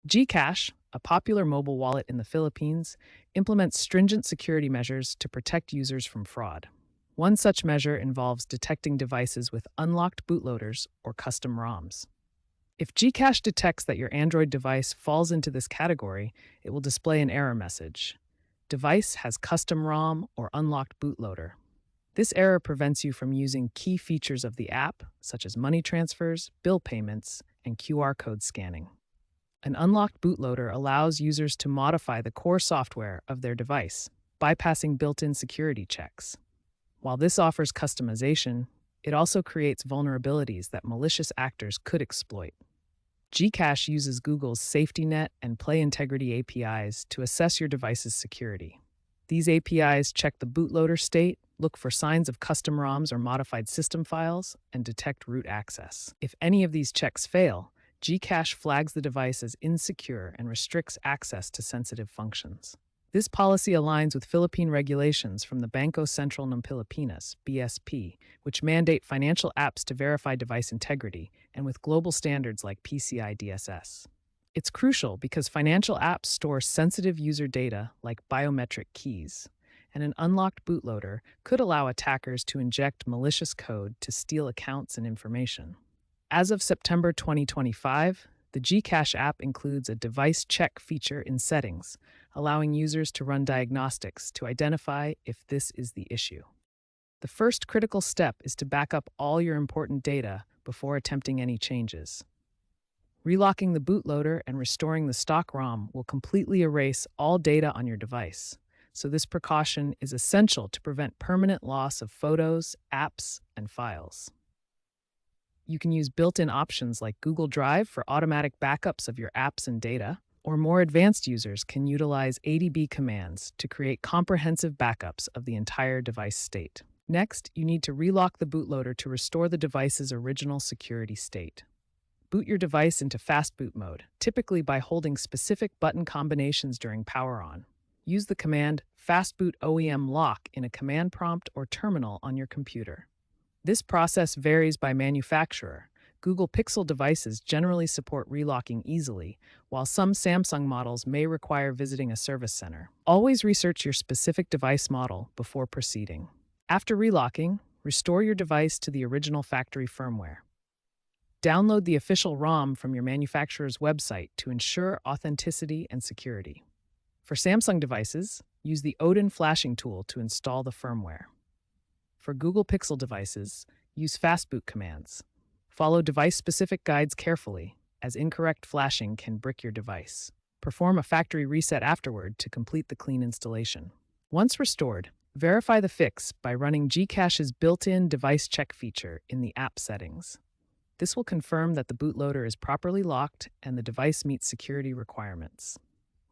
GCash, a popular mobile wallet in the Philippines, implements stringent security measures to protect users from fraud. One such measure involves detecting devices with unlocked bootloaders or custom ROMs. If GCash detects that your Android device falls into this category, it will display an error message. Device has custom ROM or unlocked bootloader. This error prevents you from using key features of the app, such as money transfers, bill payments, and QR code scanning. An unlocked bootloader allows users to modify the core software of their device, bypassing built-in security checks. While this offers customization, it also creates vulnerabilities that malicious actors could exploit. GCash uses Google's SafetyNet and Play Integrity APIs to assess your device's security. These APIs check the bootloader state, look for signs of custom ROMs or modified system files, and detect root access. If any of these checks fail, GCash flags the device as insecure and restricts access to sensitive functions. This policy aligns with Philippine regulations from the Bangko Sentral ng Pilipinas, BSP, which mandate financial apps to verify device integrity, and with global standards like PCI DSS. It's crucial because financial apps store sensitive user data like biometric keys, and an unlocked bootloader could allow attackers to inject malicious code to steal accounts and information. As of September 2025, the GCash app includes a device check feature in settings, allowing users to run diagnostics to identify if this is the issue. The first critical step is to back up all your important data before attempting any changes. Relocking the bootloader and restoring the stock ROM will completely erase all data on your device, so this precaution is essential to prevent permanent loss of photos, apps, and files. You can use built-in options like Google Drive for automatic backups of your apps and data, or more advanced users can utilize ADB commands to create comprehensive backups of the entire device state. Next, you need to relock the bootloader to restore the device's original security state. Boot your device into fast boot mode, typically by holding specific button combinations during power on. Use the command fastboot OEM lock in a command prompt or terminal on your computer. This process varies by manufacturer. Google Pixel devices generally support relocking easily, while some Samsung models may require visiting a service center. Always research your specific device model before proceeding. After relocking, restore your device to the original factory firmware. Download the official ROM from your manufacturer's website to ensure authenticity and security. For Samsung devices, use the Odin flashing tool to install the firmware. For Google Pixel devices, use fastboot commands. Follow device-specific guides carefully, as incorrect flashing can brick your device. Perform a factory reset afterward to complete the clean installation. Once restored, verify the fix by running GCash's built-in device check feature in the app settings. This will confirm that the bootloader is properly locked and the device meets security requirements.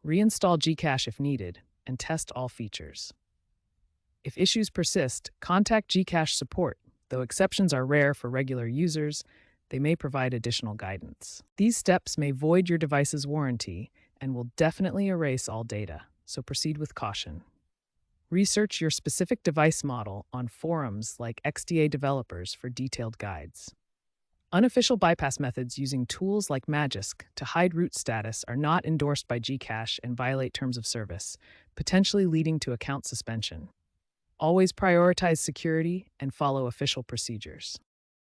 Reinstall GCash if needed, and test all features. If issues persist, contact GCash support. Though exceptions are rare for regular users, they may provide additional guidance. These steps may void your device's warranty and will definitely erase all data, so proceed with caution. Research your specific device model on forums like XDA developers for detailed guides. Unofficial bypass methods using tools like Magisk to hide root status are not endorsed by GCash and violate terms of service, potentially leading to account suspension. Always prioritize security and follow official procedures.